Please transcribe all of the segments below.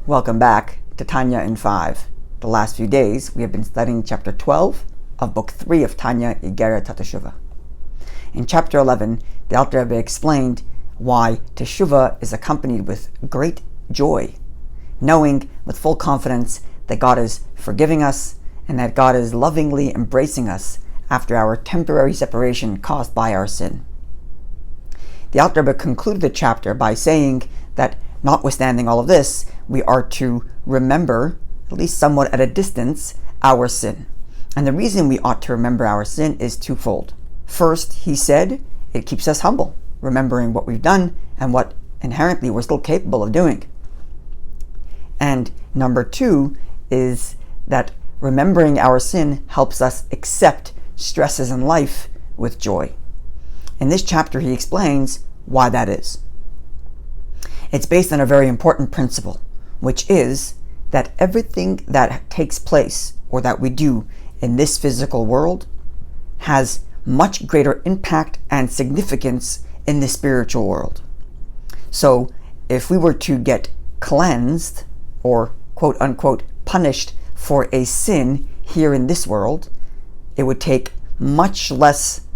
Welcome back to Tanya in 5. The last few days we have been studying chapter 12 of book 3 of Tanya, Iggeret HaTeshuva. In chapter 11, the Alter Rebbe explained why Teshuva is accompanied with great joy, knowing with full confidence that God is forgiving us and that God is lovingly embracing us after our temporary separation caused by our sin. The Alter Rebbe concluded the chapter by saying that notwithstanding all of this, we are to remember, at least somewhat at a distance, our sin. And the reason we ought to remember our sin is twofold. First, he said, it keeps us humble, remembering what we've done and what inherently we're still capable of doing. And number two is that remembering our sin helps us accept stresses in life with joy. In this chapter, he explains why that is. It's based on a very important principle, which is that everything that takes place or that we do in this physical world has much greater impact and significance in the spiritual world. So if we were to get cleansed or quote unquote punished for a sin here in this world, it would take much less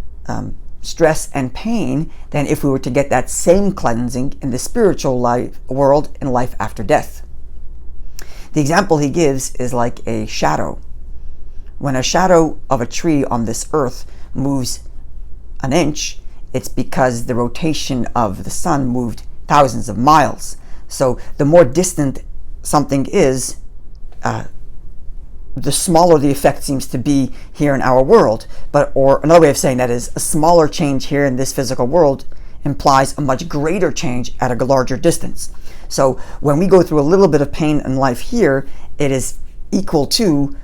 stress and pain than if we were to get that same cleansing in the spiritual life world in life after death. The example he gives is like a shadow. When a shadow of a tree on this earth moves an inch, it's because the rotation of the sun moved thousands of miles. So the more distant something is, the smaller the effect seems to be here in our world. Or another way of saying that is, a smaller change here in this physical world implies a much greater change at a larger distance. So when we go through a little bit of pain in life here, it is equal to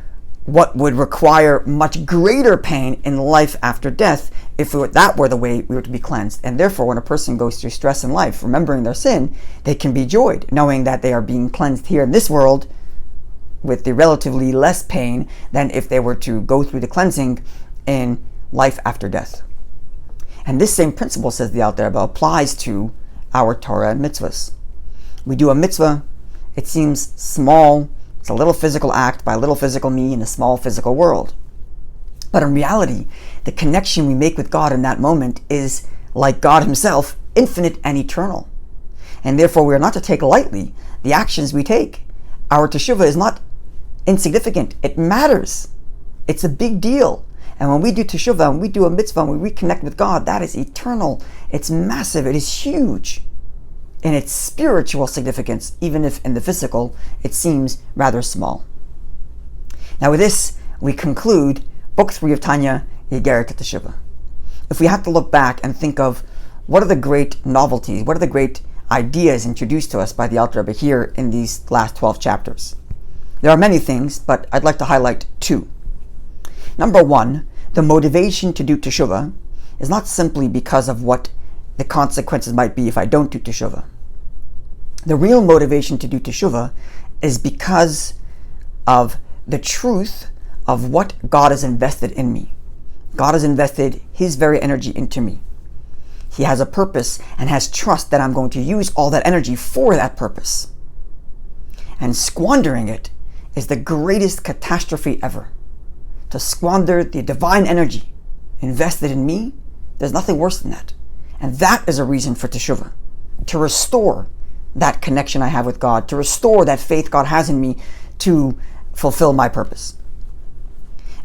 what would require much greater pain in life after death if that were the way we were to be cleansed. And therefore, when a person goes through stress in life, remembering their sin, they can be joyed, knowing that they are being cleansed here in this world with the relatively less pain than if they were to go through the cleansing in life after death. And this same principle, says the Alter Rebbe, applies to our Torah and mitzvahs. We do a mitzvah, it seems small, it's a little physical act by a little physical me in a small physical world. But in reality, the connection we make with God in that moment is, like God himself, infinite and eternal. And therefore we are not to take lightly the actions we take. Our Teshuva is not insignificant. It matters. It's a big deal. And when we do Teshuva, when we do a mitzvah, when we reconnect with God, that is eternal. It's massive. It is huge in its spiritual significance, even if in the physical it seems rather small. Now with this, we conclude book 3 of Tanya, Iggeret HaTeshuva. If we have to look back and think of what are the great novelties, what are the great ideas introduced to us by the Alter Rebbe here in these last 12 chapters. There are many things, but I'd like to highlight 2. Number 1, the motivation to do Teshuva is not simply because of what the consequences might be if I don't do Teshuva. The real motivation to do Teshuva is because of the truth of what God has invested in me. God has invested his very energy into me. He has a purpose and has trust that I'm going to use all that energy for that purpose. And squandering it is the greatest catastrophe ever. To squander the divine energy invested in me, there's nothing worse than that. And that is a reason for Teshuva, to restore that connection I have with God, to restore that faith God has in me to fulfill my purpose.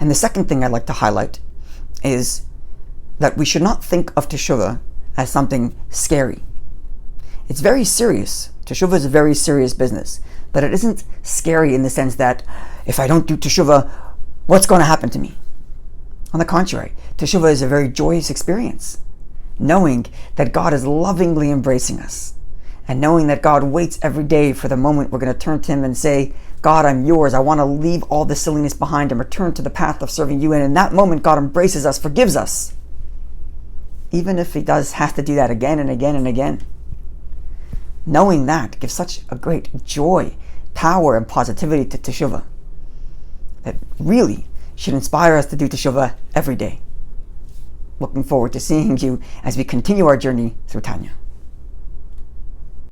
And the second thing I'd like to highlight is that we should not think of Teshuva as something scary. It's very serious. Teshuva is a very serious business, but it isn't scary in the sense that if I don't do Teshuva, what's going to happen to me? On the contrary, Teshuva is a very joyous experience, knowing that God is lovingly embracing us, and knowing that God waits every day for the moment we're going to turn to him and say, God, I'm yours. I want to leave all the silliness behind and return to the path of serving you. And in that moment, God embraces us, forgives us, even if he does have to do that again and again and again. Knowing that gives such a great joy, power, and positivity to Teshuva that really should inspire us to do Teshuva every day. Looking forward to seeing you as we continue our journey through Tanya.